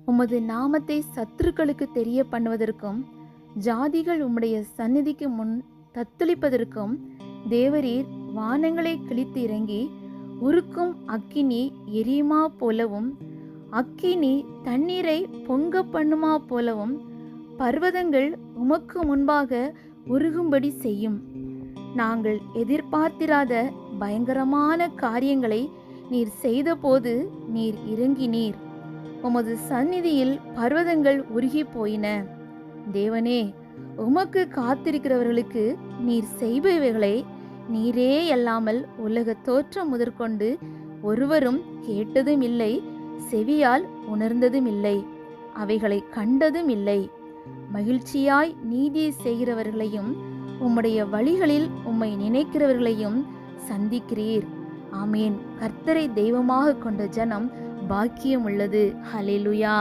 உமது நாமத்தை சத்துருக்களுக்கு தெரிய பண்ணுவதற்கும் ஜாதிகள் உம்முடைய சந்நிதிக்கு முன் தத்தளிப்பதற்கும் தேவரீர் வானங்களை கிழித்து இறங்கி உருக்கும் அக்கினி எரியுமா போலவும் அக்கினி தண்ணீரை பொங்க பண்ணுமா போலவும் பர்வதங்கள் உமக்கு முன்பாக உருகும்படி செய்யும். நாங்கள் எதிர்பார்த்திராத பயங்கரமான காரியங்களை நீர் செய்தபோது நீர் இறங்கினீர். உமது சந்நிதியில் பர்வதங்கள் உருகி போயின. தேவனே, உமக்கு காத்திருக்கிறவர்களுக்கு நீர் செய்பவைகளை நீரே அல்லாமல் உலக தோற்றம் முதற்கொண்டு ஒருவரும் கேட்டதும் இல்லை, செவியால் உணர்ந்ததும் இல்லை, அவைகளை கண்டதும் இல்லை. மகிழ்ச்சியாய் நீதி செய்கிறவர்களையும் உம்முடைய வழிகளில் உம்மை நினைக்கிறவர்களையும் சந்திக்கிறீர். ஆமேன். கர்த்தரை தெய்வமாக கொண்ட ஜனம் பாக்கியம் உள்ளது. ஹல்லேலூயா.